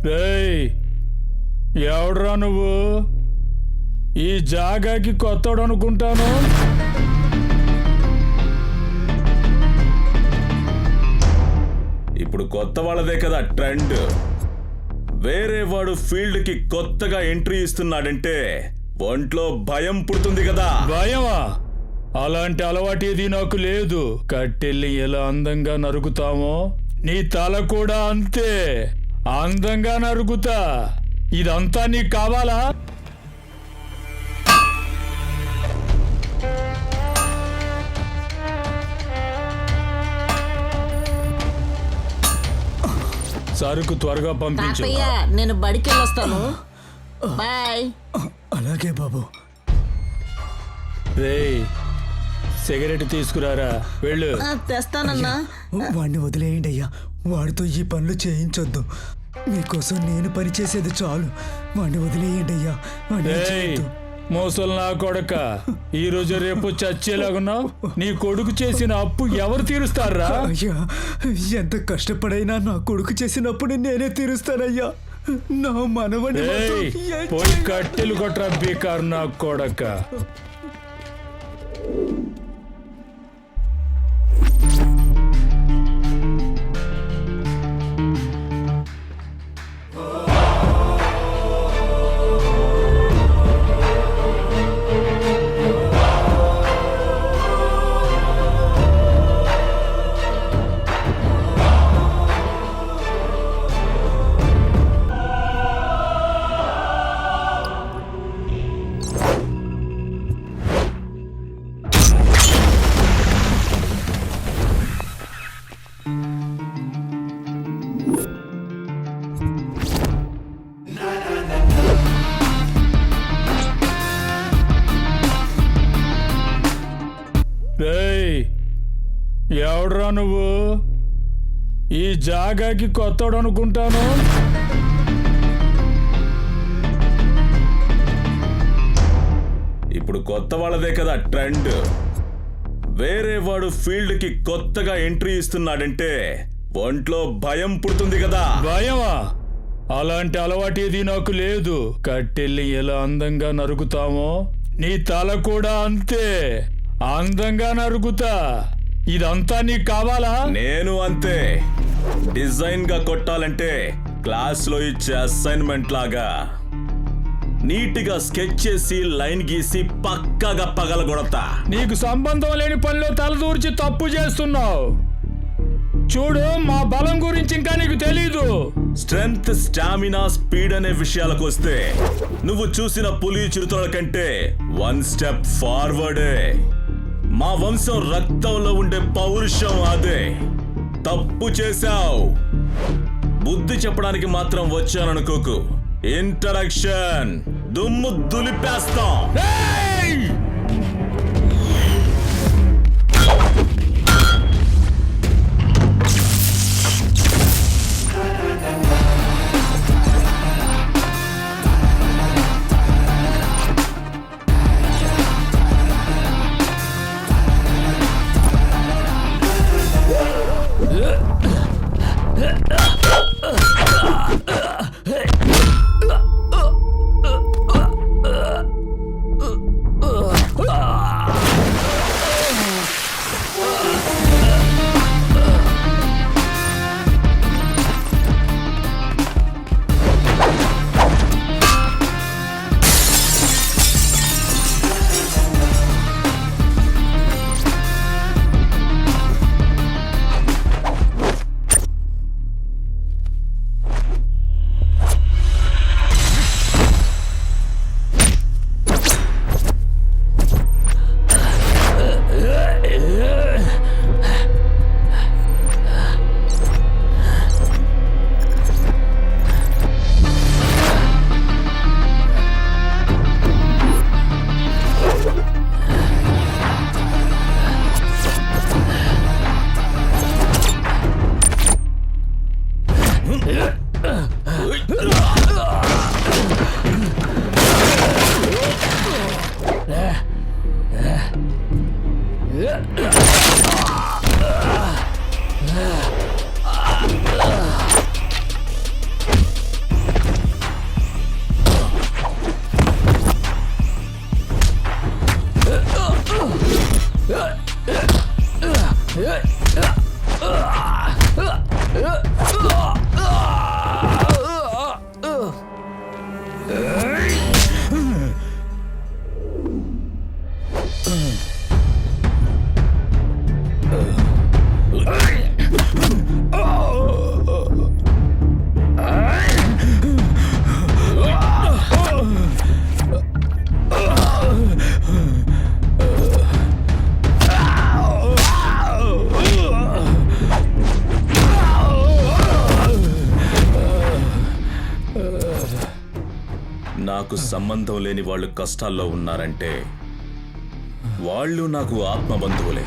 రేయ్, ఎవడ్రా నువ్వు? ఈ జాగాకి కొత్తడు అనుకుంటాను. ఇప్పుడు కొత్త వాళ్ళదే కదా ట్రెండ్. వేరే వాడు ఫీల్డ్ కి కొత్తగా ఎంట్రీ ఇస్తున్నాడంటే ఒంట్లో భయం పుడుతుంది కదా. భయమా? అలాంటి అలవాటు ఏది నాకు లేదు. కట్టెల్లి ఎలా అందంగా నరుకుతామో నీ తల కూడా అంతే అందంగా నరుకుతా. ఇదంతా నీకు కావాలా? సరుకు త్వరగా పంపించు. నేను బడికి వెళ్ళొస్తాను. బాయ్. అలాగే బాబు. రేయ్, సిగరెట్ తీసుకురారా. వెళ్ళు. తెస్తానన్నా. వాడిని వదిలేయండి అయ్యా, వాడితో ఈ పనులు చేయించొద్దు. మీకోసం నేను పని చేసేది చాలు. వాడిని వదిలేయండి అయ్యా. మోసలు నా కొడక, ఈ రోజు రేపు చచ్చేలాగున్నావు. నీ కొడుకు చేసిన అప్పు ఎవరు తీరుస్తారా? అయ్యా, ఎంత కష్టపడైనా నా కొడుకు చేసినప్పుడు నేనే తీరుస్తానయ్యా. నా మనవడి పోయి కట్టెలు కొట్రా బీకారు నా కొడక. రేయ్, ఎవడ్రా నువ్వు? ఈ జాగాకి కొత్తడు అనుకుంటాను. ఇప్పుడు కొత్త వాళ్ళదే కదా ట్రెండ్. వేరే వాడు ఫీల్డ్ కి కొత్తగా ఎంట్రీ ఇస్తున్నాడంటే ఒంట్లో భయం పుడుతుంది కదా. భయమా? అలాంటి అలవాటు ఏది నాకు లేదు. కట్టెల్లి ఎలా అందంగా నరుకుతామో నీ తల కూడా అంతే అందంగా నరుకుతా. ఇదంతా నీకు కావాలా? నేను అంతే. డిజైన్ గా కొట్టాలంటే క్లాస్ లో ఇచ్చే అసైన్మెంట్ లాగా నీట్గా స్కెచ్ చేసి లైన్ గీసి పక్కాగా పగలగొడతా. నీకు సంబంధం లేని పనిలో తలదూర్చి తప్పు చేస్తున్నావు. చూడు, మా బలం గురించి ఇంకా నీకు తెలీదు. స్ట్రెంగ్త్, స్టామినా, స్పీడ్ అనే విషయాలకు వస్తే నువ్వు చూసిన పులి చిరుతల కంటే 1 స్టెప్ ఫార్వర్డే. మా వంశం రక్తంలో ఉండే పౌరుషం అదే. తప్పు చేశావు. బుద్ధి చెప్పడానికి మాత్రం వచ్చాననుకోకు. ఇంట్రడక్షన్ దుమ్ము దులిపేస్తాం. నాకు సంబంధం లేని వాళ్ళు కష్టాల్లో ఉన్నారంటే వాళ్ళు నాకు ఆత్మబంధువులే.